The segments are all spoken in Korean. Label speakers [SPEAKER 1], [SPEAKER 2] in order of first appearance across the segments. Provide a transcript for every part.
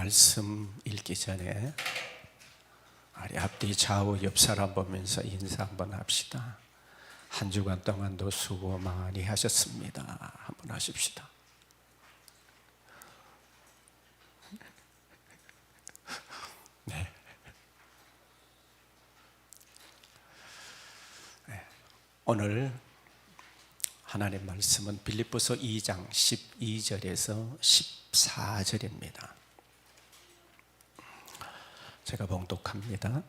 [SPEAKER 1] 말씀 읽기 전에 우리 앞뒤 좌우 옆 사람 보면서 인사 한번 합시다. 한 주간 동안도 수고 많이 하셨습니다. 한번 하십시다. 네. 오늘 하나님 말씀은 빌립보서 2장 12절에서 14절입니다. 제가 봉독합니다.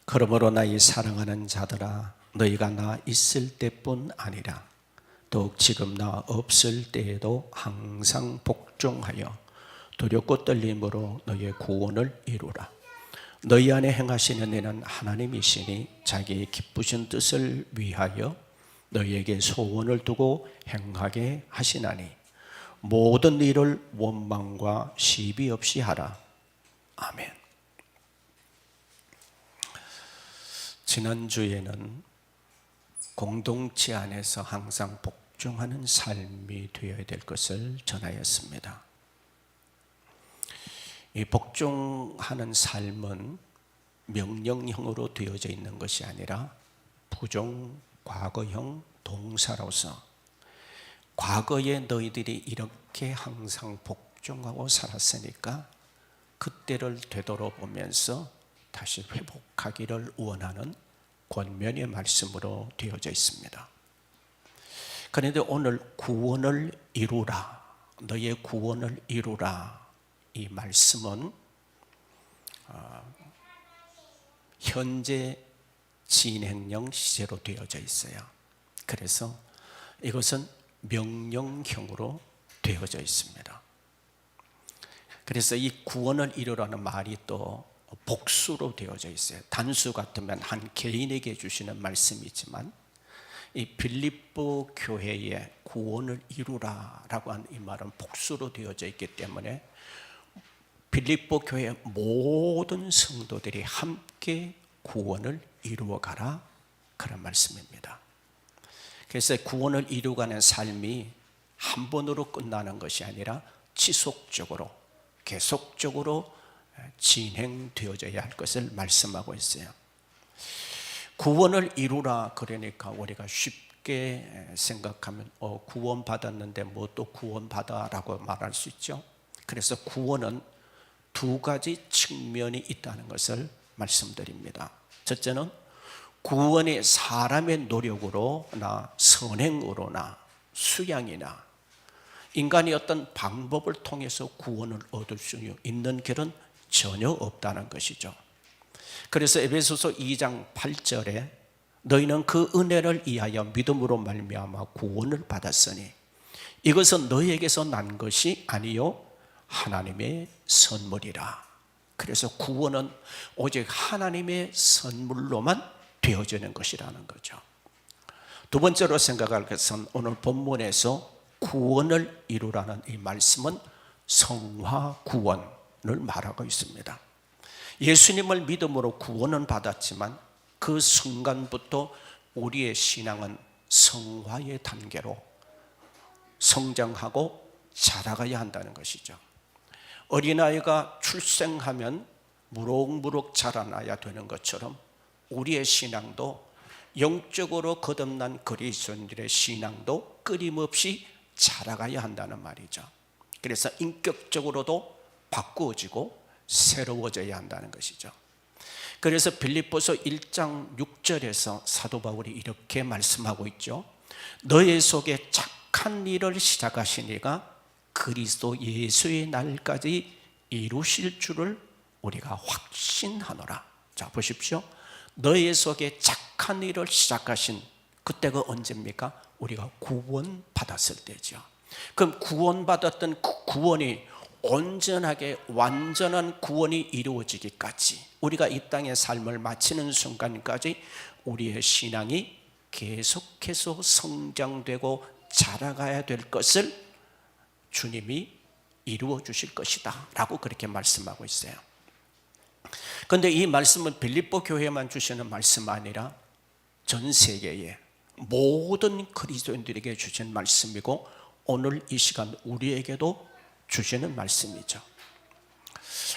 [SPEAKER 1] 그러므로 나의 사랑하는 자들아, 너희가 나 있을 때뿐 아니라 더욱 지금 나 없을 때에도 항상 복종하여 두렵고 떨림으로 너희의 구원을 이루라. 너희 안에 행하시는 이는 하나님이시니 자기의 기쁘신 뜻을 위하여 너희에게 소원을 두고 행하게 하시나니 모든 일을 원망과 시비 없이 하라. 아멘. 지난주에는 공동체 안에서 항상 복종하는 삶이 되어야 될 것을 전하였습니다. 이 복종하는 삶은 명령형으로 되어져 있는 것이 아니라 부종, 과거형, 동사로서 과거에 너희들이 이렇게 항상 복종하고 살았으니까 그때를 되돌아보면서 다시 회복하기를 원하는 권면의 말씀으로 되어져 있습니다. 그런데 오늘 구원을 이루라, 너의 구원을 이루라, 이 말씀은 현재 진행형 시제로 되어져 있어요. 그래서 이것은 명령형으로 되어져 있습니다. 그래서 이 구원을 이루라는 말이 또 복수로 되어져 있어요. 단수 같으면 한 개인에게 주시는 말씀이지만 이 빌립보 교회에 구원을 이루라라고 하는 이 말은 복수로 되어져 있기 때문에 빌립보 교회 모든 성도들이 함께 구원을 이루어가라, 그런 말씀입니다. 그래서 구원을 이루어가는 삶이 한 번으로 끝나는 것이 아니라 지속적으로 계속적으로 진행되어져야 할 것을 말씀하고 있어요. 구원을 이루라 그러니까 우리가 쉽게 생각하면 구원 받았는데 뭐 또 구원 받아라고 말할 수 있죠. 그래서 구원은 두 가지 측면이 있다는 것을 말씀드립니다. 첫째는 구원이 사람의 노력으로나 선행으로나 수양이나 인간이 어떤 방법을 통해서 구원을 얻을 수 있는 길은 전혀 없다는 것이죠. 그래서 에베소서 2장 8절에 너희는 그 은혜를 위하여 믿음으로 말미암아 구원을 받았으니 이것은 너희에게서 난 것이 아니요 하나님의 선물이라. 그래서 구원은 오직 하나님의 선물로만 되어지는 것이라는 거죠. 두 번째로 생각할 것은 오늘 본문에서 구원을 이루라는 이 말씀은 성화 구원을 말하고 있습니다. 예수님을 믿음으로 구원은 받았지만 그 순간부터 우리의 신앙은 성화의 단계로 성장하고 자라가야 한다는 것이죠. 어린아이가 출생하면 무럭무럭 자라나야 되는 것처럼 우리의 신앙도 영적으로 거듭난 그리스도인들의 신앙도 끊임없이 자라가야 한다는 말이죠. 그래서 인격적으로도 바꾸어지고 새로워져야 한다는 것이죠. 그래서 빌립보서 1장 6절에서 사도 바울이 이렇게 말씀하고 있죠. 너희 속에 착한 일을 시작하신 이가 그리스도 예수의 날까지 이루실 줄을 우리가 확신하노라. 자, 보십시오. 너희 속에 착한 일을 시작하신 그때가 언제입니까? 우리가 구원 받았을 때죠. 그럼 구원받았던 그 구원이 온전하게 완전한 구원이 이루어지기까지 우리가 이 땅의 삶을 마치는 순간까지 우리의 신앙이 계속해서 성장되고 자라가야 될 것을 주님이 이루어 주실 것이다 라고 그렇게 말씀하고 있어요. 그런데 이 말씀은 빌립보 교회만 주시는 말씀 아니라 전 세계에 모든 그리스도인들에게 주신 말씀이고 오늘 이 시간 우리에게도 주시는 말씀이죠.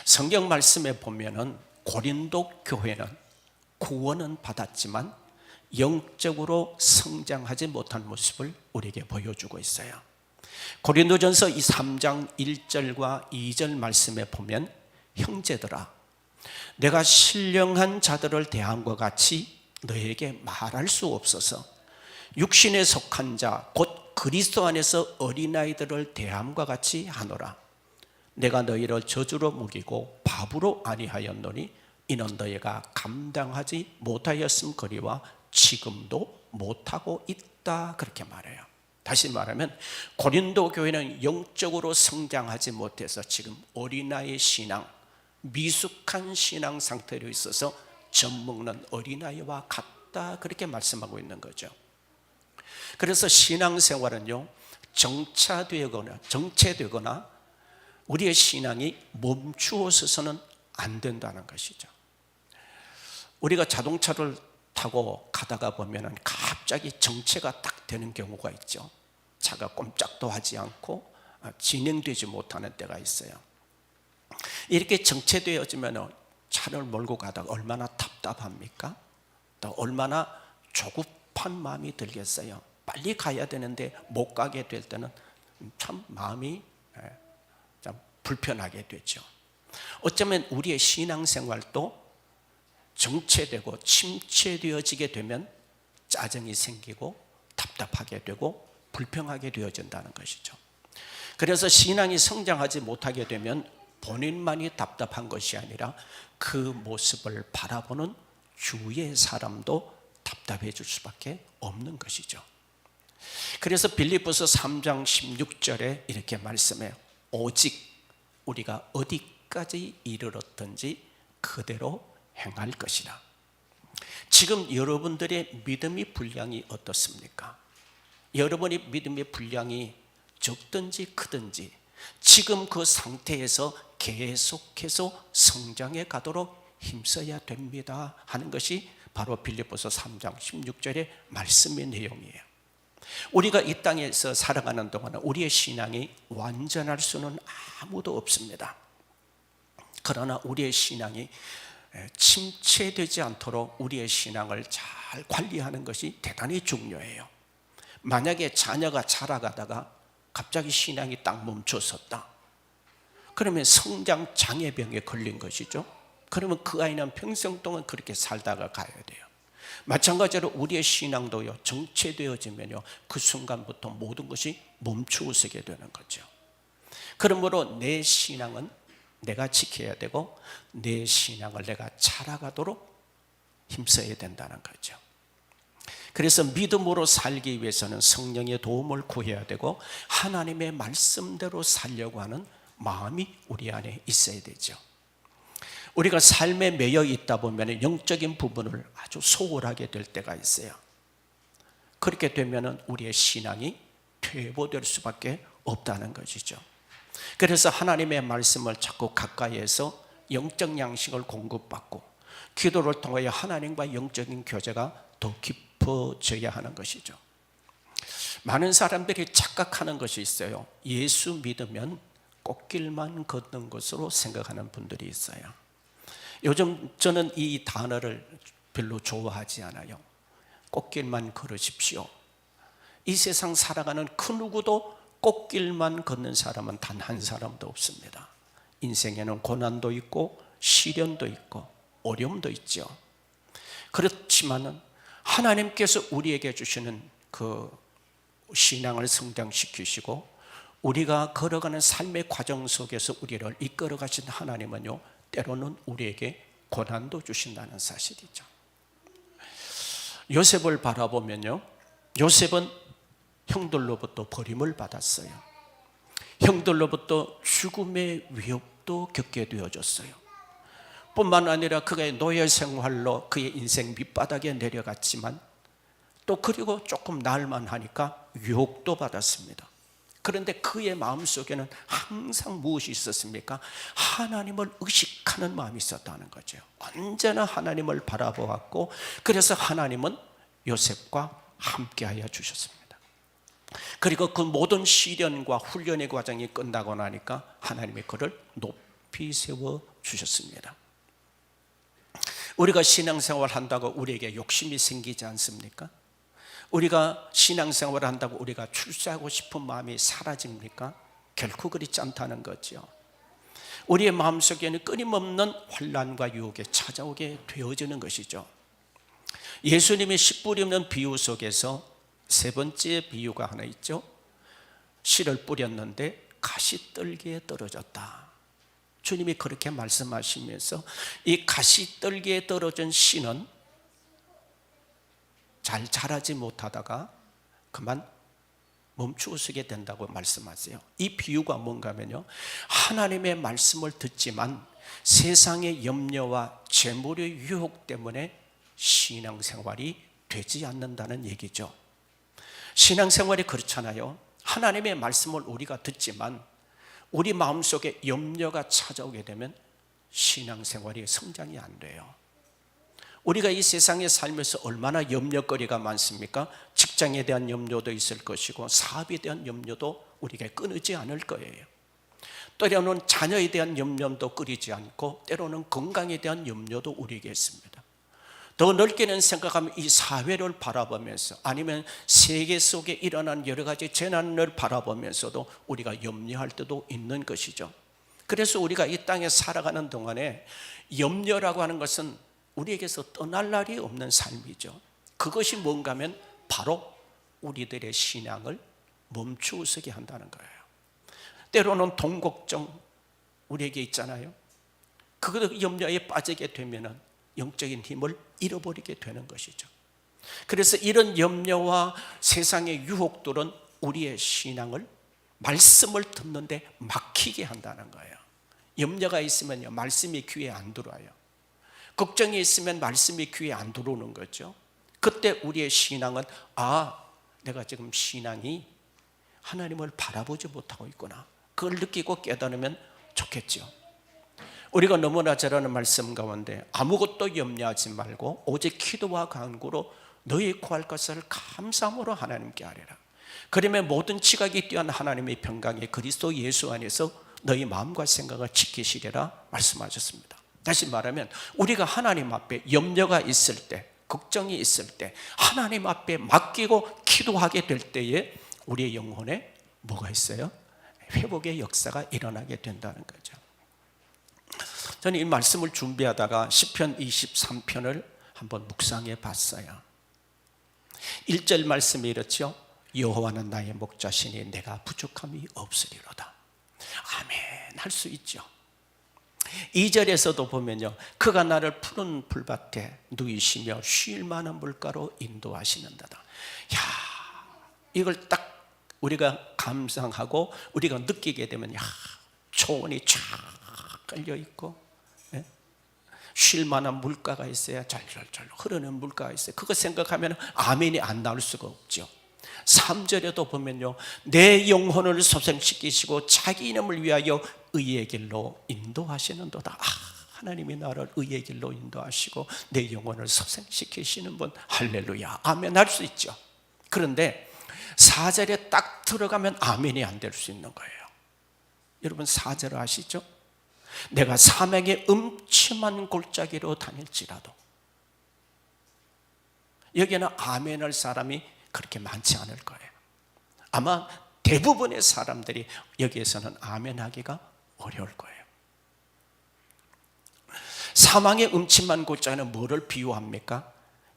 [SPEAKER 1] 성경 말씀에 보면은 고린도 교회는 구원은 받았지만 영적으로 성장하지 못한 모습을 우리에게 보여주고 있어요. 고린도전서 3장 1절과 2절 말씀에 보면 형제들아 내가 신령한 자들을 대함과 같이 너에게 말할 수 없어서 육신에 속한 자 곧 그리스도 안에서 어린아이들을 대함과 같이 하노라. 내가 너희를 저주로 먹이고 밥으로 아니하였노니 이는 너희가 감당하지 못하였음거니와 지금도 못하고 있다. 그렇게 말해요. 다시 말하면 고린도 교회는 영적으로 성장하지 못해서 지금 어린아이 신앙, 미숙한 신앙 상태로 있어서 젖먹는 어린아이와 같다. 그렇게 말씀하고 있는 거죠. 그래서 신앙생활은요 정체되거나 우리의 신앙이 멈추어서는 안 된다는 것이죠. 우리가 자동차를 타고 가다가 보면 갑자기 정체가 딱 되는 경우가 있죠. 차가 꼼짝도 하지 않고 진행되지 못하는 때가 있어요. 이렇게 정체되어지면 차를 몰고 가다가 얼마나 답답합니까? 또 얼마나 조급한 마음이 들겠어요. 빨리 가야 되는데 못 가게 될 때는 참 마음이 참 불편하게 되죠. 어쩌면 우리의 신앙생활도 정체되고 침체되어지게 되면 짜증이 생기고 답답하게 되고 불평하게 되어진다는 것이죠. 그래서 신앙이 성장하지 못하게 되면 본인만이 답답한 것이 아니라 그 모습을 바라보는 주위의 사람도 답답해질 수밖에 없는 것이죠. 그래서 빌립보서 3장 16절에 이렇게 말씀해요. 오직 우리가 어디까지 이르렀든지 그대로 행할 것이라. 지금 여러분들의 믿음의 분량이 어떻습니까? 여러분의 믿음의 분량이 적든지 크든지 지금 그 상태에서 계속해서 성장해 가도록 힘써야 됩니다 하는 것이 바로 빌립보서 3장 16절의 말씀의 내용이에요. 우리가 이 땅에서 살아가는 동안 우리의 신앙이 완전할 수는 아무도 없습니다. 그러나 우리의 신앙이 침체되지 않도록 우리의 신앙을 잘 관리하는 것이 대단히 중요해요. 만약에 자녀가 자라가다가 갑자기 신앙이 딱 멈춰섰다. 그러면 성장 장애병에 걸린 것이죠. 그러면 그 아이는 평생 동안 그렇게 살다가 가야 돼요. 마찬가지로 우리의 신앙도요 정체되어지면요 그 순간부터 모든 것이 멈추어서게 되는 거죠. 그러므로 내 신앙은 내가 지켜야 되고 내 신앙을 내가 자라가도록 힘써야 된다는 거죠. 그래서 믿음으로 살기 위해서는 성령의 도움을 구해야 되고 하나님의 말씀대로 살려고 하는 마음이 우리 안에 있어야 되죠. 우리가 삶에 매여 있다 보면 영적인 부분을 아주 소홀하게 될 때가 있어요. 그렇게 되면 우리의 신앙이 퇴보될 수밖에 없다는 것이죠. 그래서 하나님의 말씀을 자꾸 가까이에서 영적 양식을 공급받고 기도를 통하여 하나님과 영적인 교제가 더 깊어져야 하는 것이죠. 많은 사람들이 착각하는 것이 있어요. 예수 믿으면 꽃길만 걷는 것으로 생각하는 분들이 있어요. 요즘 저는 이 단어를 별로 좋아하지 않아요. 꽃길만 걸으십시오. 이 세상 살아가는 그 누구도 꽃길만 걷는 사람은 단 한 사람도 없습니다. 인생에는 고난도 있고 시련도 있고 어려움도 있죠. 그렇지만은 하나님께서 우리에게 주시는 그 신앙을 성장시키시고 우리가 걸어가는 삶의 과정 속에서 우리를 이끌어 가신 하나님은요 때로는 우리에게 고난도 주신다는 사실이죠. 요셉을 바라보면요 요셉은 형들로부터 버림을 받았어요. 형들로부터 죽음의 위협도 겪게 되어졌어요. 뿐만 아니라 그의 노예 생활로 그의 인생 밑바닥에 내려갔지만 또 그리고 조금 나을만 하니까 유혹도 받았습니다. 그런데 그의 마음속에는 항상 무엇이 있었습니까? 하나님을 의식하는 마음이 있었다는 거죠. 언제나 하나님을 바라보았고 그래서 하나님은 요셉과 함께하여 주셨습니다. 그리고 그 모든 시련과 훈련의 과정이 끝나고 나니까 하나님이 그를 높이 세워 주셨습니다. 우리가 신앙생활 한다고 우리에게 욕심이 생기지 않습니까? 우리가 신앙생활을 한다고 우리가 출세하고 싶은 마음이 사라집니까? 결코 그렇지 않다는 거죠. 우리의 마음속에는 끊임없는 환난과 유혹에 찾아오게 되어지는 것이죠. 예수님이 씨 뿌리는 비유 속에서 세 번째 비유가 하나 있죠. 씨를 뿌렸는데 가시떨기에 떨어졌다. 주님이 그렇게 말씀하시면서 이 가시떨기에 떨어진 씨는 잘 자라지 못하다가 그만 멈추어 서게 된다고 말씀하세요. 이 비유가 뭔가 하면요, 하나님의 말씀을 듣지만 세상의 염려와 재물의 유혹 때문에 신앙생활이 되지 않는다는 얘기죠. 신앙생활이 그렇잖아요. 하나님의 말씀을 우리가 듣지만 우리 마음속에 염려가 찾아오게 되면 신앙생활이 성장이 안 돼요. 우리가 이 세상에 살면서 얼마나 염려거리가 많습니까? 직장에 대한 염려도 있을 것이고 사업에 대한 염려도 우리가 끊이지 않을 거예요. 때로는 자녀에 대한 염려도 끊이지 않고 때로는 건강에 대한 염려도 우리에게 있습니다. 더 넓게는 생각하면 이 사회를 바라보면서 아니면 세계 속에 일어난 여러 가지 재난을 바라보면서도 우리가 염려할 때도 있는 것이죠. 그래서 우리가 이 땅에 살아가는 동안에 염려라고 하는 것은 우리에게서 떠날 날이 없는 삶이죠. 그것이 뭔가 하면 바로 우리들의 신앙을 멈추어 서게 한다는 거예요. 때로는 돈 걱정 우리에게 있잖아요. 그 염려에 빠지게 되면 영적인 힘을 잃어버리게 되는 것이죠. 그래서 이런 염려와 세상의 유혹들은 우리의 신앙을 말씀을 듣는데 막히게 한다는 거예요. 염려가 있으면요, 말씀이 귀에 안 들어와요. 걱정이 있으면 말씀이 귀에 안 들어오는 거죠. 그때 우리의 신앙은 내가 지금 신앙이 하나님을 바라보지 못하고 있구나, 그걸 느끼고 깨달으면 좋겠죠. 우리가 너무나 잘 아는 말씀 가운데 아무것도 염려하지 말고 오직 기도와 간구로 너희 구할 것을 감사함으로 하나님께 아뢰라. 그러면 모든 지각이 뛰어난 하나님의 평강이 그리스도 예수 안에서 너희 마음과 생각을 지키시리라 말씀하셨습니다. 다시 말하면 우리가 하나님 앞에 염려가 있을 때, 걱정이 있을 때 하나님 앞에 맡기고 기도하게 될 때에 우리의 영혼에 뭐가 있어요? 회복의 역사가 일어나게 된다는 거죠. 저는 이 말씀을 준비하다가 시편 23편을 한번 묵상해 봤어요. 1절 말씀이 이렇죠. 여호와는 나의 목자시니 내가 부족함이 없으리로다. 아멘 할 수 있죠. 2절에서도 보면요, 그가 나를 푸른 풀밭에 누이시며 쉴 만한 물가로 인도하시는도다. 이걸 딱 우리가 감상하고 우리가 느끼게 되면 초원이 쫙 깔려있고 쉴 만한 물가가 있어야 절절절 흐르는 물가가 있어요. 그거 생각하면 아멘이 안 나올 수가 없죠. 3절에도 보면요, 내 영혼을 소생시키시고 자기 이름을 위하여 의의 길로 인도하시는도다. 하나님이 나를 의의 길로 인도하시고 내 영혼을 소생시키시는 분, 할렐루야 아멘 할 수 있죠. 그런데 4절에 딱 들어가면 아멘이 안 될 수 있는 거예요. 여러분 4절 아시죠? 내가 사망의 음침한 골짜기로 다닐지라도. 여기는 아멘할 사람이 그렇게 많지 않을 거예요. 아마 대부분의 사람들이 여기에서는 아멘하기가 어려울 거예요. 사망의 음침한 골짜기는 뭐를 비유합니까?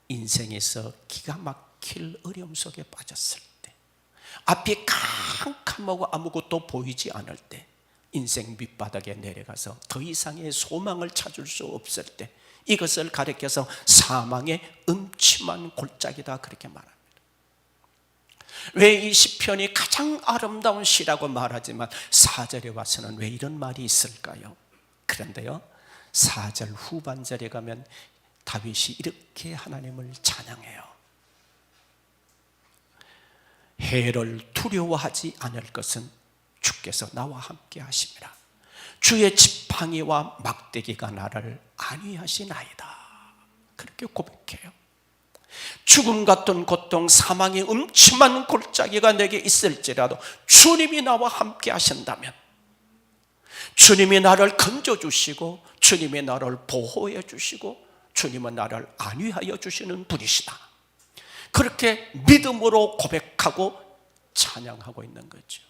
[SPEAKER 1] 인생에서 기가 막힐 어려움 속에 빠졌을 때, 앞이 캄캄하고 아무것도 보이지 않을 때, 인생 밑바닥에 내려가서 더 이상의 소망을 찾을 수 없을 때, 이것을 가리켜서 사망의 음침한 골짜기다 그렇게 말합니다. 왜 이 시편이 가장 아름다운 시라고 말하지만 4절에 와서는 왜 이런 말이 있을까요? 그런데요, 4절 후반절에 가면 다윗이 이렇게 하나님을 찬양해요. 해를 두려워하지 않을 것은 주께서 나와 함께 하심이라. 주의 지팡이와 막대기가 나를 안위하시나이다. 그렇게 고백해요. 죽음 같은 고통, 사망의 음침한 골짜기가 내게 있을지라도 주님이 나와 함께 하신다면, 주님이 나를 건져주시고 주님이 나를 보호해 주시고 주님은 나를 안위하여 주시는 분이시다. 그렇게 믿음으로 고백하고 찬양하고 있는 거죠.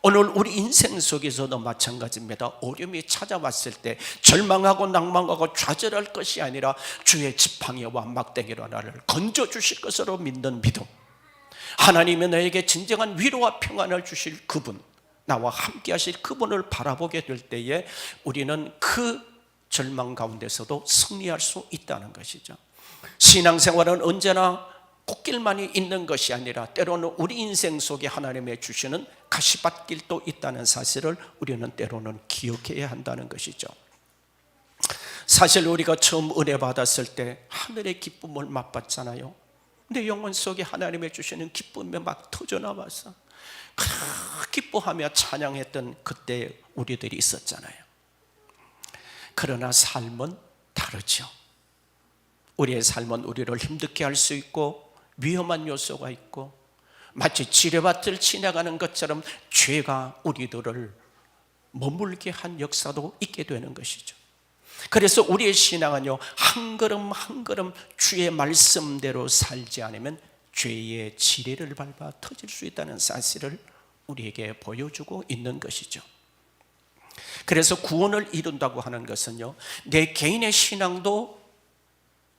[SPEAKER 1] 오늘 우리 인생 속에서도 마찬가지입니다. 어려움이 찾아왔을 때 절망하고 낭망하고 좌절할 것이 아니라 주의 지팡이와 막대기로 나를 건져주실 것으로 믿는 믿음, 하나님이 나에게 진정한 위로와 평안을 주실 그분, 나와 함께 하실 그분을 바라보게 될 때에 우리는 그 절망 가운데서도 승리할 수 있다는 것이죠. 신앙생활은 언제나 꽃길만이 있는 것이 아니라 때로는 우리 인생 속에 하나님의 주시는 가시밭길도 있다는 사실을 우리는 때로는 기억해야 한다는 것이죠. 사실 우리가 처음 은혜 받았을 때 하늘의 기쁨을 맛봤잖아요. 내 영혼 속에 하나님의 주시는 기쁨이 막 터져나와서 기뻐하며 찬양했던 그때 우리들이 있었잖아요. 그러나 삶은 다르죠. 우리의 삶은 우리를 힘들게 할 수 있고 위험한 요소가 있고 마치 지뢰밭을 지나가는 것처럼 죄가 우리들을 머물게 한 역사도 있게 되는 것이죠. 그래서 우리의 신앙은요, 한 걸음 한 걸음 주의 말씀대로 살지 않으면 죄의 지뢰를 밟아 터질 수 있다는 사실을 우리에게 보여주고 있는 것이죠. 그래서 구원을 이룬다고 하는 것은요, 내 개인의 신앙도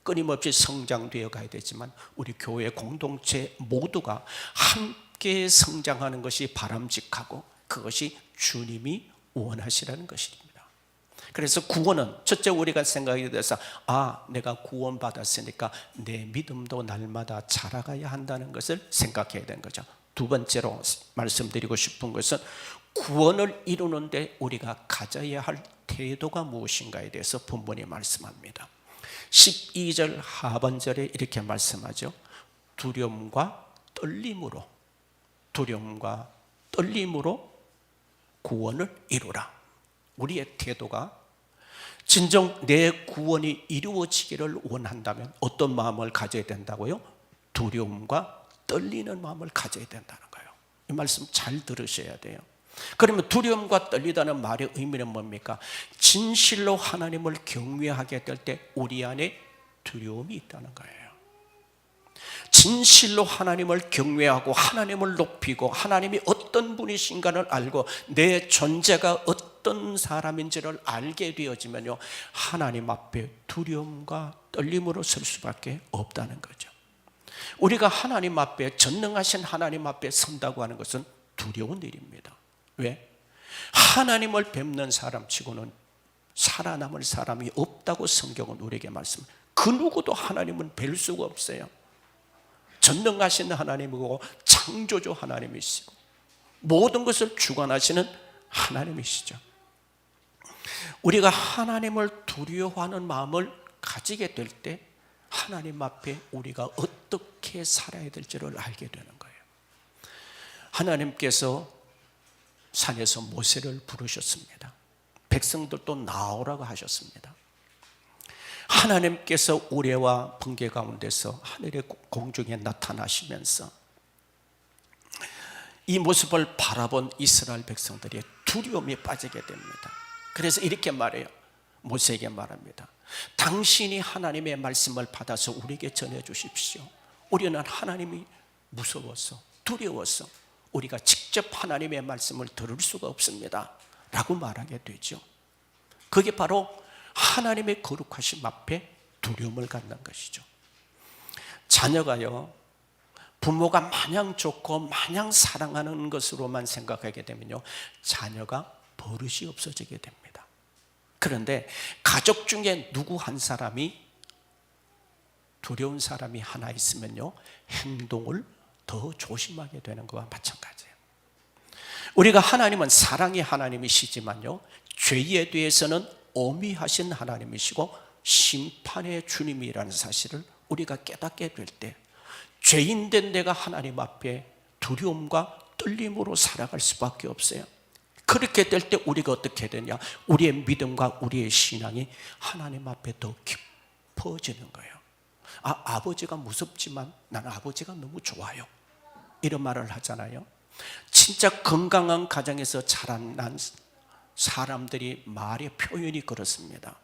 [SPEAKER 1] 끊임없이 성장되어 가야 되지만 우리 교회 공동체 모두가 함께 성장하는 것이 바람직하고 그것이 주님이 원하시라는 것입니다. 그래서 구원은 첫째 우리가 생각이 돼서 내가 구원받았으니까 내 믿음도 날마다 자라가야 한다는 것을 생각해야 되는 거죠. 두 번째로 말씀드리고 싶은 것은 구원을 이루는데 우리가 가져야 할 태도가 무엇인가에 대해서 본문이 말씀합니다. 12절 하반절에 이렇게 말씀하죠. 두려움과 떨림으로 구원을 이루라. 우리의 태도가 진정 내 구원이 이루어지기를 원한다면 어떤 마음을 가져야 된다고요? 두려움과 떨리는 마음을 가져야 된다는 거예요. 이 말씀 잘 들으셔야 돼요. 그러면 두려움과 떨리다는 말의 의미는 뭡니까? 진실로 하나님을 경외하게 될 때 우리 안에 두려움이 있다는 거예요. 진실로 하나님을 경외하고 하나님을 높이고 하나님이 어떤 분이신가를 알고 내 존재가 어떤 사람인지를 알게 되어지면요, 하나님 앞에 두려움과 떨림으로 설 수밖에 없다는 거죠. 우리가 하나님 앞에, 전능하신 하나님 앞에 선다고 하는 것은 두려운 일입니다. 왜? 하나님을 뵙는 사람치고는 살아남을 사람이 없다고 성경은 우리에게 말씀합니다. 그 누구도 하나님은 뵐 수가 없어요. 전능하신 하나님이고 창조주 하나님이시고 모든 것을 주관하시는 하나님이시죠. 우리가 하나님을 두려워하는 마음을 가지게 될 때 하나님 앞에 우리가 어떻게 살아야 될지를 알게 되는 거예요. 하나님께서 산에서 모세를 부르셨습니다. 백성들도 나오라고 하셨습니다. 하나님께서 우레와 번개 가운데서 하늘의 공중에 나타나시면서 이 모습을 바라본 이스라엘 백성들이 두려움에 빠지게 됩니다. 그래서 이렇게 말해요. 모세에게 말합니다. 당신이 하나님의 말씀을 받아서 우리에게 전해 주십시오. 우리는 하나님이 무서워서 두려워서 우리가 직접 하나님의 말씀을 들을 수가 없습니다 라고 말하게 되죠. 그게 바로 하나님의 거룩하심 앞에 두려움을 갖는 것이죠. 자녀가요, 부모가 마냥 좋고 마냥 사랑하는 것으로만 생각하게 되면요, 자녀가 버릇이 없어지게 됩니다. 그런데 가족 중에 누구 한 사람이 두려운 사람이 하나 있으면요, 행동을 더 조심하게 되는 것과 마찬가지예요. 우리가 하나님은 사랑의 하나님이시지만요, 죄에 대해서는 엄히하신 하나님이시고 심판의 주님이라는 사실을 우리가 깨닫게 될 때 죄인된 내가 하나님 앞에 두려움과 떨림으로 살아갈 수밖에 없어요. 그렇게 될 때 우리가 어떻게 되냐? 우리의 믿음과 우리의 신앙이 하나님 앞에 더 깊어지는 거예요. 아버지가 무섭지만 나는 아버지가 너무 좋아요, 이런 말을 하잖아요. 진짜 건강한 가정에서 자란 사람들이 말의 표현이 그렇습니다.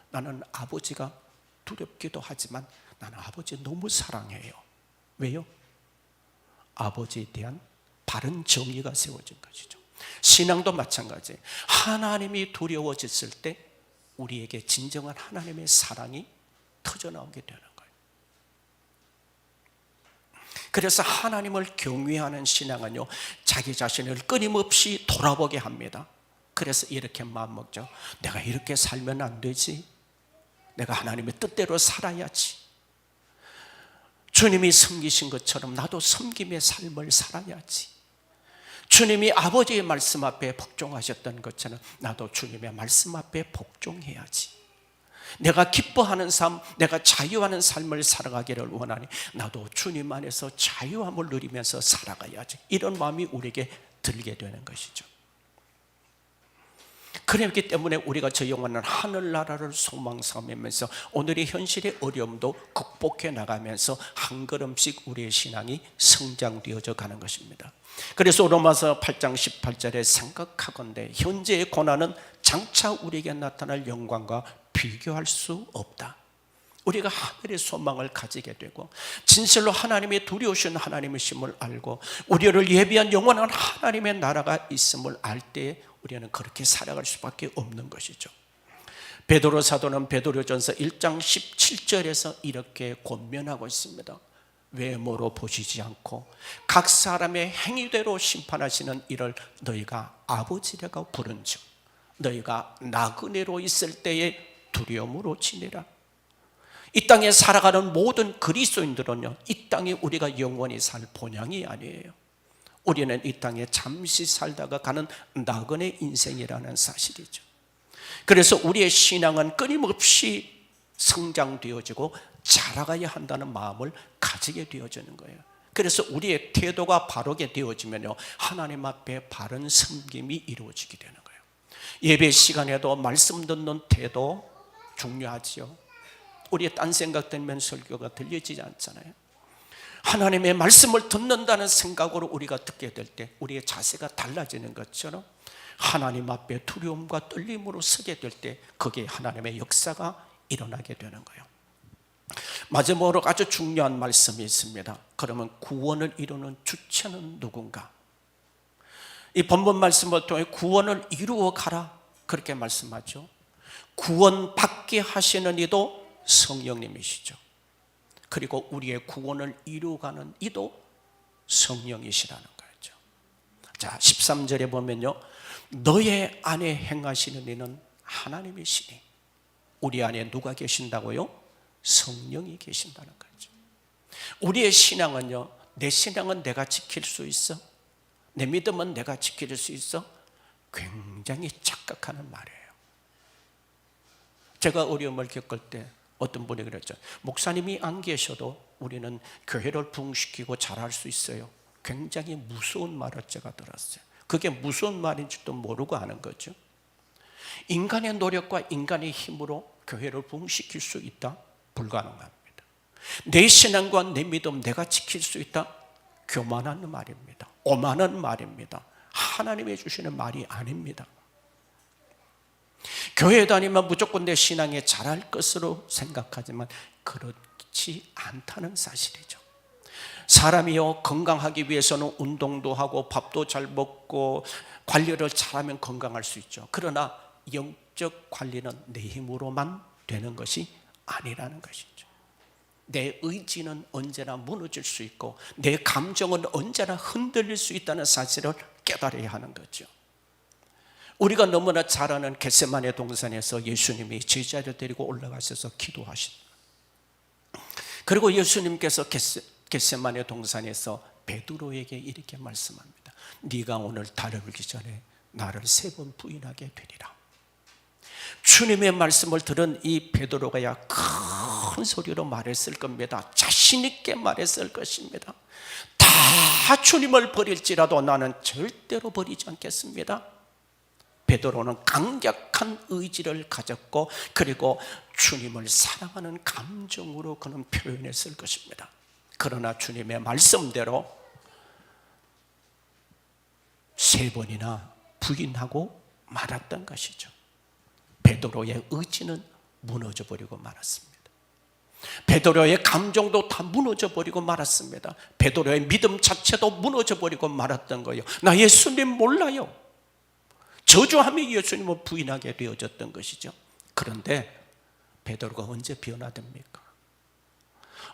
[SPEAKER 1] 나는 아버지가 두렵기도 하지만 나는 아버지 너무 사랑해요. 왜요? 아버지에 대한 바른 정의가 세워진 것이죠. 신앙도 마찬가지예요. 하나님이 두려워졌을 때 우리에게 진정한 하나님의 사랑이 터져나오게 되는 거예요. 그래서 하나님을 경외하는 신앙은요, 자기 자신을 끊임없이 돌아보게 합니다. 그래서 이렇게 마음먹죠. 내가 이렇게 살면 안 되지. 내가 하나님의 뜻대로 살아야지. 주님이 섬기신 것처럼 나도 섬김의 삶을 살아야지. 주님이 아버지의 말씀 앞에 복종하셨던 것처럼 나도 주님의 말씀 앞에 복종해야지. 내가 기뻐하는 삶, 내가 자유하는 삶을 살아가기를 원하니 나도 주님 안에서 자유함을 누리면서 살아가야지. 이런 마음이 우리에게 들게 되는 것이죠. 그렇기 때문에 우리가 저 영원한 하늘나라를 소망 삼으면서 오늘의 현실의 어려움도 극복해 나가면서 한 걸음씩 우리의 신앙이 성장되어져 가는 것입니다. 그래서 로마서 8장 18절에 생각하건대 현재의 고난은 장차 우리에게 나타날 영광과 비교할 수 없다. 우리가 하늘의 소망을 가지게 되고 진실로 하나님의 두려우신 하나님이심을 알고 우리를 예비한 영원한 하나님의 나라가 있음을 알 때 우리는 그렇게 살아갈 수밖에 없는 것이죠. 베드로 사도는 베드로전서 1장 17절에서 이렇게 권면하고 있습니다. 외모로 보시지 않고 각 사람의 행위대로 심판하시는 이를 너희가 아버지라고 부른즉 너희가 나그네로 있을 때에 두려움으로 지내라. 이 땅에 살아가는 모든 그리스도인들은요, 이 땅에 우리가 영원히 살 본향이 아니에요. 우리는 이 땅에 잠시 살다가 가는 나그네 인생이라는 사실이죠. 그래서 우리의 신앙은 끊임없이 성장되어지고 자라가야 한다는 마음을 가지게 되어지는 거예요. 그래서 우리의 태도가 바르게 되어지면요, 하나님 앞에 바른 섬김이 이루어지게 되는 거예요. 예배 시간에도 말씀 듣는 태도 중요하지요. 우리의 딴 생각 들면 설교가 들려지지 않잖아요. 하나님의 말씀을 듣는다는 생각으로 우리가 듣게 될 때 우리의 자세가 달라지는 것처럼 하나님 앞에 두려움과 떨림으로 서게 될 때 거기에 하나님의 역사가 일어나게 되는 거예요. 마지막으로 아주 중요한 말씀이 있습니다. 그러면 구원을 이루는 주체는 누군가? 이 본문 말씀을 통해 구원을 이루어 가라 그렇게 말씀하죠. 구원받게 하시는 이도 성령님이시죠. 그리고 우리의 구원을 이루어가는 이도 성령이시라는 거죠. 자, 13절에 보면요, 너의 안에 행하시는 이는 하나님이시니 우리 안에 누가 계신다고요? 성령이 계신다는 거죠. 우리의 신앙은요, 내 신앙은 내가 지킬 수 있어? 내 믿음은 내가 지킬 수 있어? 굉장히 착각하는 말이에요. 제가 어려움을 겪을 때 어떤 분이 그랬죠. 목사님이 안 계셔도 우리는 교회를 부흥시키고 잘할 수 있어요. 굉장히 무서운 말을 제가 들었어요. 그게 무슨 말인지도 모르고 하는 거죠. 인간의 노력과 인간의 힘으로 교회를 부흥시킬 수 있다? 불가능합니다. 내 신앙과 내 믿음 내가 지킬 수 있다? 교만한 말입니다. 오만한 말입니다. 하나님이 주시는 말이 아닙니다. 교회 다니면 무조건 내 신앙에 잘할 것으로 생각하지만 그렇지 않다는 사실이죠. 사람이요, 건강하기 위해서는 운동도 하고 밥도 잘 먹고 관리를 잘하면 건강할 수 있죠. 그러나 영적 관리는 내 힘으로만 되는 것이 아니라는 것이죠. 내 의지는 언제나 무너질 수 있고 내 감정은 언제나 흔들릴 수 있다는 사실을 깨달아야 하는 거죠. 우리가 너무나 잘 아는 겟세마네 동산에서 예수님이 제자를 데리고 올라가셔서 기도하신, 그리고 예수님께서 겟세마네 동산에서 베드로에게 이렇게 말씀합니다. 네가 오늘 달려들기 전에 나를 3번 부인하게 되리라. 주님의 말씀을 들은 이 베드로가야 큰 소리로 말했을 겁니다. 자신 있게 말했을 것입니다. 다 주님을 버릴지라도 나는 절대로 버리지 않겠습니다. 베드로는 강력한 의지를 가졌고 그리고 주님을 사랑하는 감정으로 그는 표현했을 것입니다. 그러나 주님의 말씀대로 3번이나 부인하고 말았던 것이죠. 베드로의 의지는 무너져 버리고 말았습니다. 베드로의 감정도 다 무너져 버리고 말았습니다. 베드로의 믿음 자체도 무너져 버리고 말았던 거예요. 나 예수님 몰라요. 저주하며 예수님을 부인하게 되어졌던 것이죠. 그런데 베드로가 언제 변화됩니까?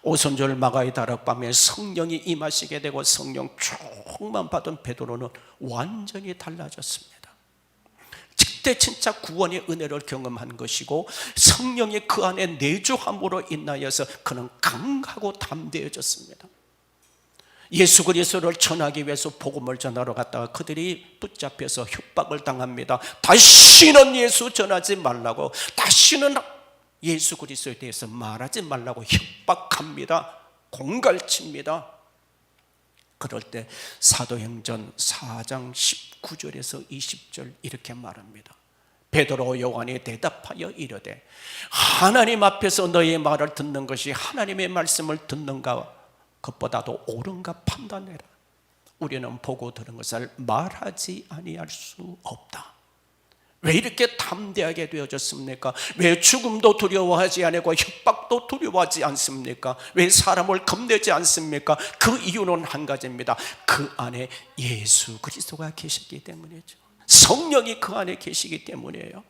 [SPEAKER 1] 오순절 마가의 다락방에 성령이 임하시게 되고 성령 충만 받은 베드로는 완전히 달라졌습니다. 그때 진짜 구원의 은혜를 경험한 것이고 성령이 그 안에 내주함으로 인하여서 그는 강하고 담대해졌습니다. 예수 그리스도를 전하기 위해서 복음을 전하러 갔다가 그들이 붙잡혀서 협박을 당합니다. 다시는 예수 전하지 말라고, 다시는 예수 그리스도에 대해서 말하지 말라고 협박합니다. 공갈칩니다. 그럴 때 사도행전 4장 19절에서 20절 이렇게 말합니다. 베드로 요한이 대답하여 이르되 하나님 앞에서 너의 말을 듣는 것이 하나님의 말씀을 듣는가 그것보다도 옳은가 판단해라. 우리는 보고 들은 것을 말하지 아니할 수 없다. 왜 이렇게 담대하게 되어졌습니까? 왜 죽음도 두려워하지 않고 협박도 두려워하지 않습니까? 왜 사람을 겁내지 않습니까? 그 이유는 한 가지입니다. 그 안에 예수 그리스도가 계시기 때문이죠. 성령이 그 안에 계시기 때문이에요.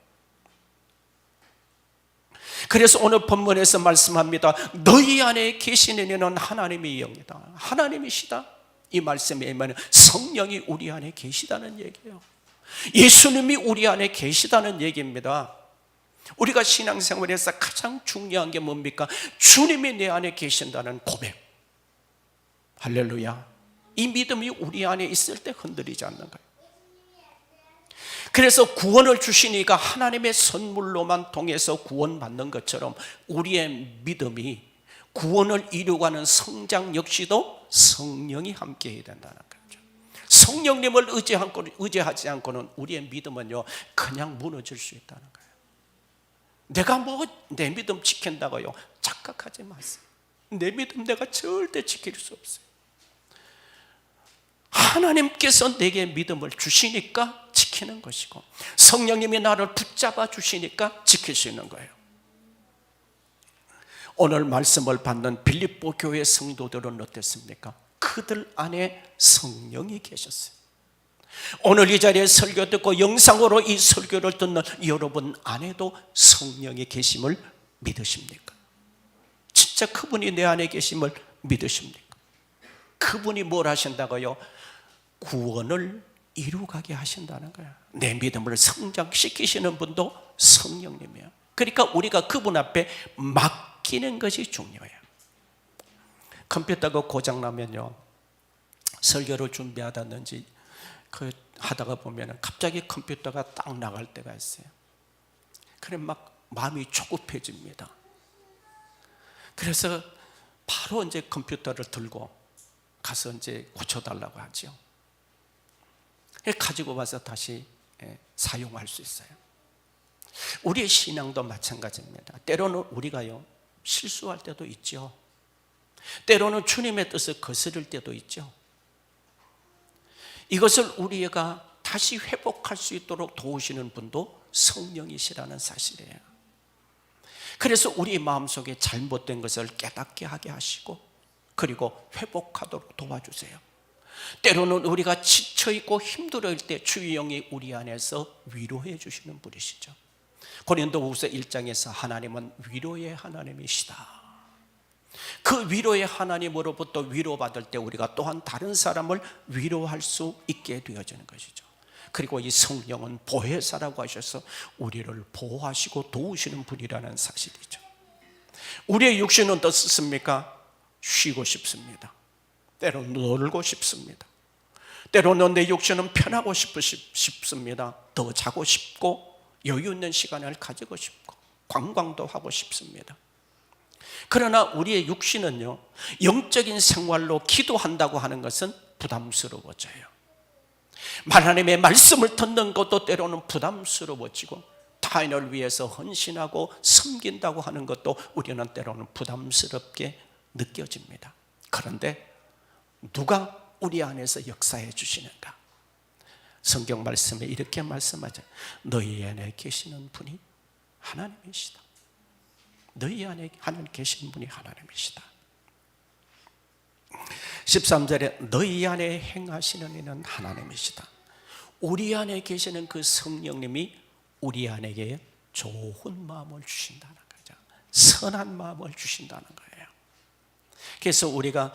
[SPEAKER 1] 그래서 오늘 본문에서 말씀합니다. 너희 안에 계시는 이는 하나님의 영이다. 하나님이시다. 이 말씀에 의하면 성령이 우리 안에 계시다는 얘기예요. 예수님이 우리 안에 계시다는 얘기입니다. 우리가 신앙생활에서 가장 중요한 게 뭡니까? 주님이 내 안에 계신다는 고백. 할렐루야. 이 믿음이 우리 안에 있을 때 흔들리지 않는 거예요. 그래서 구원을 주시니까 하나님의 선물로만 통해서 구원받는 것처럼 우리의 믿음이 구원을 이루어가는 성장 역시도 성령이 함께 해야 된다는 거죠. 성령님을 의지하지 않고는 우리의 믿음은요 그냥 무너질 수 있다는 거예요. 내가 뭐 내 믿음 지킨다고요? 착각하지 마세요. 내 믿음 내가 절대 지킬 수 없어요. 하나님께서 내게 믿음을 주시니까 지키는 것이고 성령님이 나를 붙잡아 주시니까 지킬 수 있는 거예요. 오늘 말씀을 받는 빌립보 교회 성도들은 어땠습니까? 그들 안에 성령이 계셨어요. 오늘 이 자리에 설교 듣고 영상으로 이 설교를 듣는 여러분 안에도 성령이 계심을 믿으십니까? 진짜 그분이 내 안에 계심을 믿으십니까? 그분이 뭘 하신다고요? 구원을 이루어가게 하신다는 거예요. 내 믿음을 성장시키시는 분도 성령님이에요. 그러니까 우리가 그분 앞에 맡기는 것이 중요해요. 컴퓨터가 고장나면요 설교를 준비하다든지 하다가 보면 갑자기 컴퓨터가 딱 나갈 때가 있어요. 그래 막 마음이 조급해집니다. 그래서 바로 이제 컴퓨터를 들고 가서 이제 고쳐달라고 하죠. 가지고 와서 다시 사용할 수 있어요. 우리의 신앙도 마찬가지입니다. 때로는 우리가요 실수할 때도 있죠. 때로는 주님의 뜻을 거스를 때도 있죠. 이것을 우리가 다시 회복할 수 있도록 도우시는 분도 성령이시라는 사실이에요. 그래서 우리 마음속에 잘못된 것을 깨닫게 하게 하시고 그리고 회복하도록 도와주세요. 때로는 우리가 지쳐있고 힘들어할 때 주의 영이 우리 안에서 위로해 주시는 분이시죠. 고린도후서 1장에서 하나님은 위로의 하나님이시다. 그 위로의 하나님으로부터 위로받을 때 우리가 또한 다른 사람을 위로할 수 있게 되어지는 것이죠. 그리고 이 성령은 보혜사라고 하셔서 우리를 보호하시고 도우시는 분이라는 사실이죠. 우리의 육신은 어떻습니까? 쉬고 싶습니다. 때로는 놀고 싶습니다. 때로는 내 육신은 편하고 싶습니다. 더 자고 싶고 여유 있는 시간을 가지고 싶고 관광도 하고 싶습니다. 그러나 우리의 육신은요 영적인 생활로 기도한다고 하는 것은 부담스러워져요. 하나님의 말씀을 듣는 것도 때로는 부담스러워지고 타인을 위해서 헌신하고 섬긴다고 하는 것도 우리는 때로는 부담스럽게 느껴집니다. 그런데 누가 우리 안에서 역사해 주시는가? 성경 말씀에 이렇게 말씀하죠. 너희 안에 계시는 분이 하나님이시다. 너희 안에 계신 분이 하나님이시다. 13절에 너희 안에 행하시는 이는 하나님이시다. 우리 안에 계시는 그 성령님이 우리 안에게 좋은 마음을 주신다는 거죠. 선한 마음을 주신다는 거예요. 그래서 우리가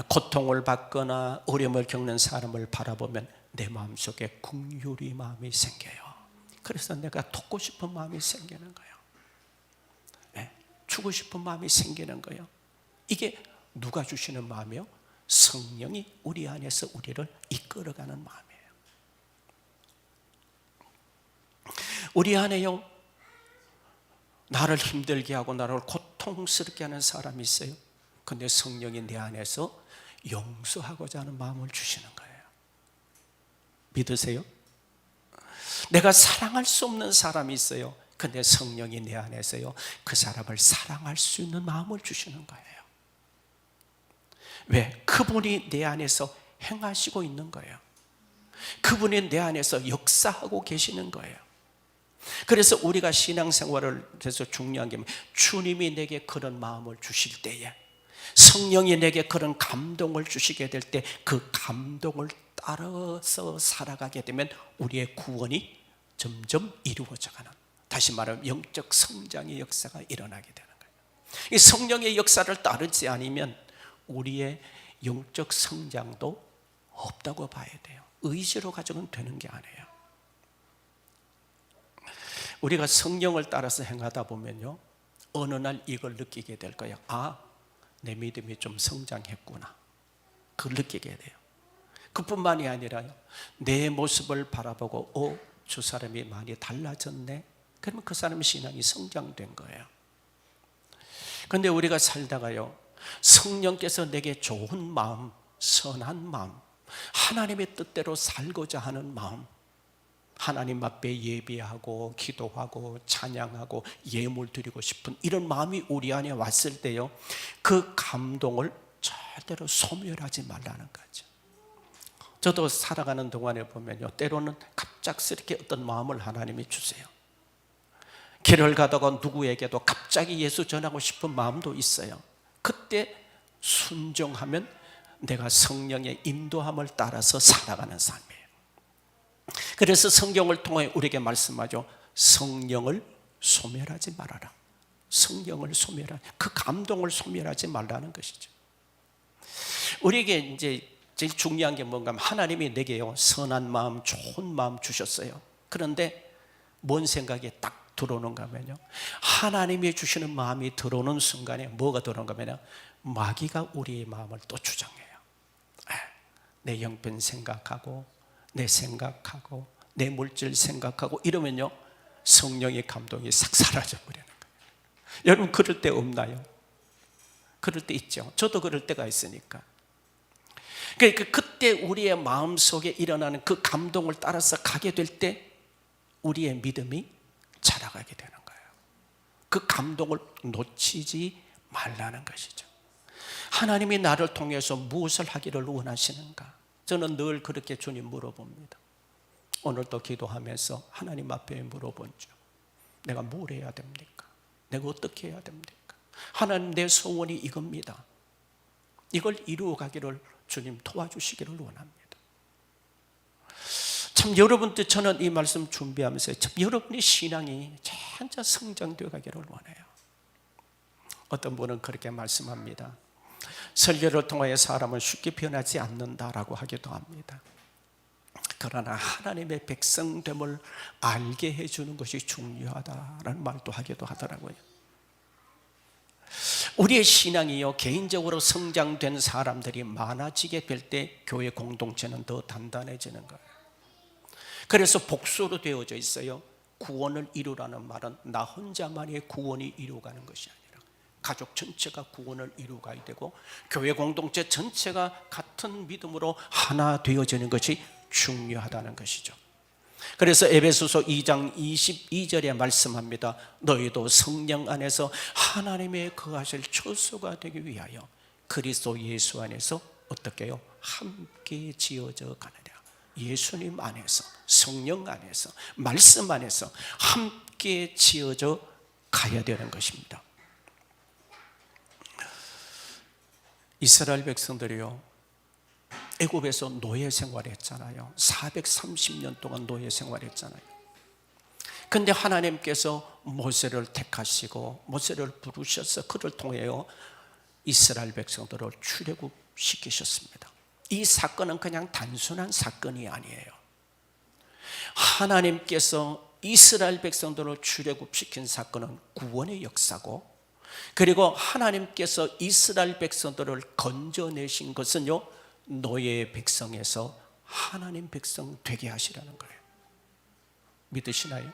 [SPEAKER 1] 고통을 받거나 어려움을 겪는 사람을 바라보면 내 마음속에 긍휼의 마음이 생겨요. 그래서 내가 돕고 싶은 마음이 생기는 거예요. 주고 싶은 마음이 생기는 거예요. 이게 누가 주시는 마음이요? 성령이 우리 안에서 우리를 이끌어가는 마음이에요. 우리 안에요, 나를 힘들게 하고 나를 고통스럽게 하는 사람이 있어요. 근데 성령이 내 안에서 용서하고자 하는 마음을 주시는 거예요. 믿으세요? 내가 사랑할 수 없는 사람이 있어요. 근데 성령이 내 안에서요, 그 사람을 사랑할 수 있는 마음을 주시는 거예요. 왜? 그분이 내 안에서 행하시고 있는 거예요. 그분이 내 안에서 역사하고 계시는 거예요. 그래서 우리가 신앙생활을 해서 중요한 게 주님이 내게 그런 마음을 주실 때에, 성령이 내게 그런 감동을 주시게 될 때 그 감동을 따라서 살아가게 되면 우리의 구원이 점점 이루어져가는, 다시 말하면 영적 성장의 역사가 일어나게 되는 거예요. 이 성령의 역사를 따르지 않으면 우리의 영적 성장도 없다고 봐야 돼요. 의지로 가지고는 되는 게 아니에요. 우리가 성령을 따라서 행하다 보면요, 어느 날 이걸 느끼게 될 거예요. 아, 내 믿음이 좀 성장했구나. 그걸 느끼게 돼요. 그뿐만이 아니라요, 내 모습을 바라보고 저 사람이 많이 달라졌네. 그러면 그 사람의 신앙이 성장된 거예요. 그런데 우리가 살다가요, 성령께서 내게 좋은 마음, 선한 마음, 하나님의 뜻대로 살고자 하는 마음, 하나님 앞에 예배하고 기도하고 찬양하고 예물 드리고 싶은 이런 마음이 우리 안에 왔을 때요, 그 감동을 절대로 소멸하지 말라는 거죠. 저도 살아가는 동안에 보면요, 때로는 갑작스럽게 어떤 마음을 하나님이 주세요. 길을 가다가 누구에게도 갑자기 예수 전하고 싶은 마음도 있어요. 그때 순종하면 내가 성령의 인도함을 따라서 살아가는 삶이에요. 그래서 성경을 통해 우리에게 말씀하죠. 성령을 소멸하지 말아라. 성령을 소멸하지, 그 감동을 소멸하지 말라는 것이죠. 우리에게 이제 제일 중요한 게 뭔가 하면, 하나님이 내게요, 선한 마음, 좋은 마음 주셨어요. 그런데 뭔 생각이 딱 들어오는가 하면요, 하나님이 주시는 마음이 들어오는 순간에 뭐가 들어오는가 하면요, 마귀가 우리의 마음을 또 주장해요. 내 형편 생각하고, 내 생각하고, 내 물질 생각하고 이러면요, 성령의 감동이 싹 사라져 버리는 거예요. 여러분 그럴 때 없나요? 그럴 때 있죠. 저도 그럴 때가 있으니까. 그러니까 그때 우리의 마음속에 일어나는 그 감동을 따라서 가게 될 때 우리의 믿음이 자라가게 되는 거예요. 그 감동을 놓치지 말라는 것이죠. 하나님이 나를 통해서 무엇을 하기를 원하시는가? 저는 늘 그렇게 주님 물어봅니다. 오늘도 기도하면서 하나님 앞에 물어본죠. 내가 뭘 해야 됩니까? 내가 어떻게 해야 됩니까? 하나님, 내 소원이 이겁니다. 이걸 이루어가기를 주님 도와주시기를 원합니다. 참 여러분들, 저는 이 말씀 준비하면서 참 여러분의 신앙이 진짜 성장되어 가기를 원해요. 어떤 분은 그렇게 말씀합니다. 설교를 통하여 사람은 쉽게 변하지 않는다라고 하기도 합니다. 그러나 하나님의 백성됨을 알게 해주는 것이 중요하다라는 말도 하기도 하더라고요. 우리의 신앙이요, 개인적으로 성장된 사람들이 많아지게 될 때 교회 공동체는 더 단단해지는 거예요. 그래서 복수로 되어져 있어요. 구원을 이루라는 말은 나 혼자만의 구원이 이루어가는 것이 아니라 가족 전체가 구원을 이루어가야 되고, 교회 공동체 전체가 같은 믿음으로 하나 되어지는 것이 중요하다는 것이죠. 그래서 에베소서 2장 22절에 말씀합니다. 너희도 성령 안에서 하나님의 거하실 처소가 되기 위하여 그리스도 예수 안에서 어떻게 해요? 함께 지어져 가느냐. 예수님 안에서, 성령 안에서, 말씀 안에서 함께 지어져 가야 되는 것입니다. 이스라엘 백성들이요, 애굽에서 노예 생활했잖아요. 430년 동안 노예 생활했잖아요. 근데 하나님께서 모세를 택하시고 모세를 부르셔서 그를 통하여 이스라엘 백성들을 출애굽시키셨습니다. 이 사건은 그냥 단순한 사건이 아니에요. 하나님께서 이스라엘 백성들을 출애굽시킨 사건은 구원의 역사고, 그리고 하나님께서 이스라엘 백성들을 건져내신 것은요, 노예 백성에서 하나님 백성 되게 하시라는 거예요. 믿으시나요?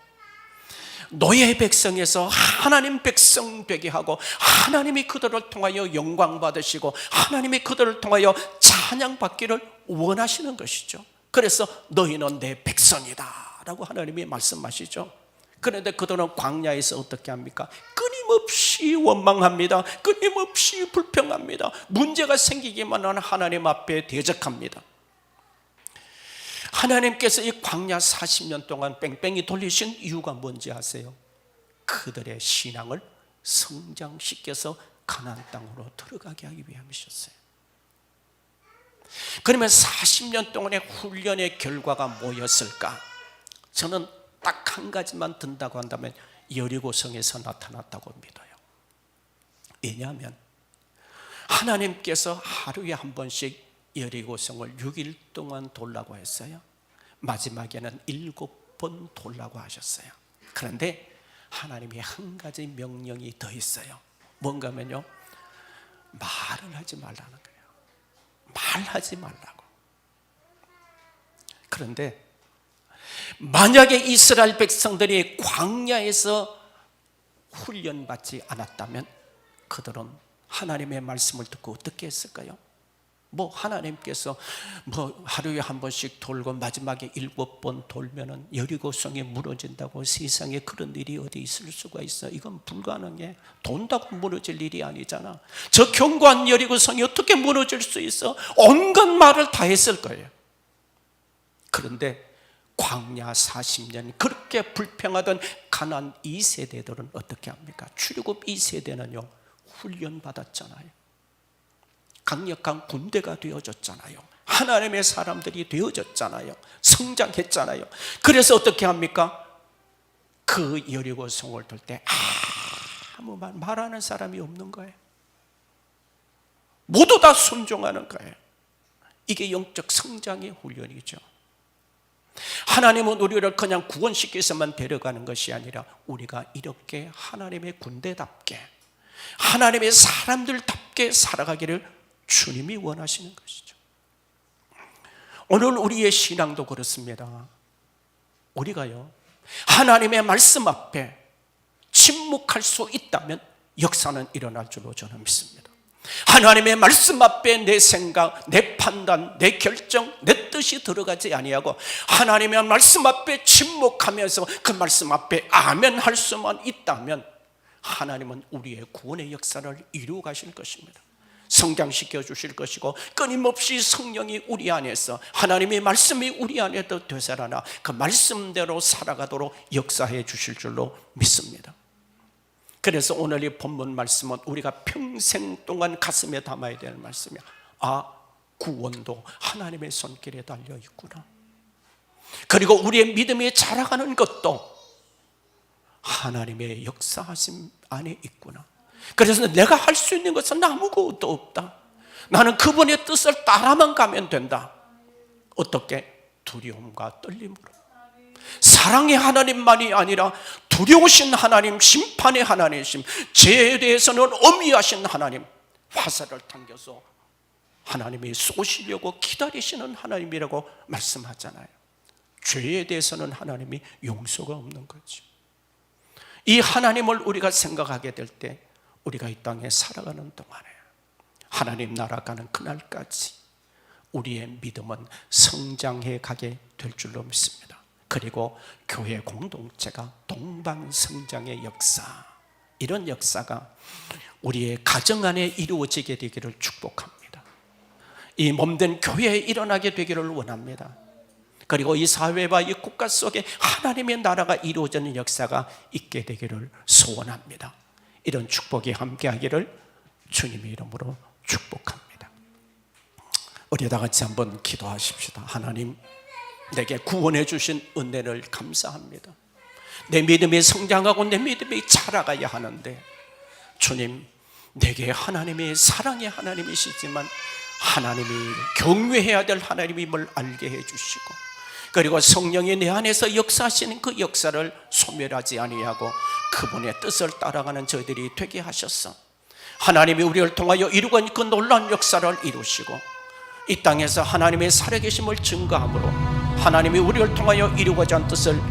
[SPEAKER 1] 노예 백성에서 하나님 백성 되게 하고, 하나님이 그들을 통하여 영광 받으시고 하나님이 그들을 통하여 찬양 받기를 원하시는 것이죠. 그래서 너희는 내 백성이다 라고 하나님이 말씀하시죠. 그런데 그들은 광야에서 어떻게 합니까? 끊임없이 원망합니다. 끊임없이 불평합니다. 문제가 생기기만 하면 하나님 앞에 대적합니다. 하나님께서 이 광야 40년 동안 뺑뺑이 돌리신 이유가 뭔지 아세요? 그들의 신앙을 성장시켜서 가나안 땅으로 들어가게 하기 위함이셨어요. 그러면 40년 동안의 훈련의 결과가 뭐였을까? 저는 딱 한 가지만 든다고 한다면 여리고성에서 나타났다고 믿어요. 왜냐하면 하나님께서 하루에 한 번씩 여리고성을 6일 동안 돌라고 했어요. 마지막에는 7번 돌라고 하셨어요. 그런데 하나님이 한 가지 명령이 더 있어요. 뭔가 하면요, 말을 하지 말라는 거예요. 말하지 말라고. 그런데 만약에 이스라엘 백성들이 광야에서 훈련받지 않았다면 그들은 하나님의 말씀을 듣고 어떻게 했을까요? 하나님께서 하루에 한 번씩 돌고 마지막에 7번 돌면은 여리고성이 무너진다고, 세상에 그런 일이 어디 있을 수가 있어? 이건 불가능해. 돈다고 무너질 일이 아니잖아. 저 견고한 여리고성이 어떻게 무너질 수 있어? 온갖 말을 다 했을 거예요. 그런데 광야 40년 그렇게 불평하던 가나안 2세대들은 어떻게 합니까? 출애굽 2세대는요, 훈련 받았잖아요. 강력한 군대가 되어졌잖아요. 하나님의 사람들이 되어졌잖아요. 성장했잖아요. 그래서 어떻게 합니까? 그 여리고성을 돌 때 아무 말하는 사람이 없는 거예요. 모두 다 순종하는 거예요. 이게 영적 성장의 훈련이죠. 하나님은 우리를 그냥 구원시켜서만 데려가는 것이 아니라 우리가 이렇게 하나님의 군대답게, 하나님의 사람들답게 살아가기를 주님이 원하시는 것이죠. 오늘 우리의 신앙도 그렇습니다. 우리가요, 하나님의 말씀 앞에 침묵할 수 있다면 역사는 일어날 줄로 저는 믿습니다. 하나님의 말씀 앞에 내 생각, 내 판단, 내 결정, 내 뜻이 들어가지 아니하고 하나님의 말씀 앞에 침묵하면서 그 말씀 앞에 아멘 할 수만 있다면 하나님은 우리의 구원의 역사를 이루어 가실 것입니다. 성장시켜 주실 것이고, 끊임없이 성령이 우리 안에서, 하나님의 말씀이 우리 안에도 되살아나 그 말씀대로 살아가도록 역사해 주실 줄로 믿습니다. 그래서 오늘 이 본문 말씀은 우리가 평생 동안 가슴에 담아야 될 말씀이야. 구원도 하나님의 손길에 달려 있구나. 그리고 우리의 믿음이 자라가는 것도 하나님의 역사하심 안에 있구나. 그래서 내가 할 수 있는 것은 아무것도 없다. 나는 그분의 뜻을 따라만 가면 된다. 어떻게? 두려움과 떨림으로. 사랑의 하나님만이 아니라 두려우신 하나님, 심판의 하나님이심, 죄에 대해서는 엄히하신 하나님, 화살을 당겨서 하나님이 쏘시려고 기다리시는 하나님이라고 말씀하잖아요. 죄에 대해서는 하나님이 용서가 없는 거죠. 이 하나님을 우리가 생각하게 될 때 우리가 이 땅에 살아가는 동안에 하나님 나라 가는 그날까지 우리의 믿음은 성장해 가게 될 줄로 믿습니다. 그리고 교회 공동체가 동방성장의 역사, 이런 역사가 우리의 가정 안에 이루어지게 되기를 축복합니다. 이 몸된 교회에 일어나게 되기를 원합니다. 그리고 이 사회와 이 국가 속에 하나님의 나라가 이루어지는 역사가 있게 되기를 소원합니다. 이런 축복이 함께하기를 주님의 이름으로 축복합니다. 우리 다 같이 한번 기도하십시다. 하나님, 내게 구원해 주신 은혜를 감사합니다. 내 믿음이 성장하고 내 믿음이 자라가야 하는데, 주님, 내게 하나님이 사랑의 하나님이시지만 하나님이 경외해야 될 하나님임을 알게 해주시고, 그리고 성령이 내 안에서 역사하시는 그 역사를 소멸하지 아니하고 그분의 뜻을 따라가는 저희들이 되게 하셔서 하나님이 우리를 통하여 이루고 그 놀라운 역사를 이루시고, 이 땅에서 하나님의 살아계심을 증거함으로 하나님이 우리를 통하여 이루고자 한 뜻을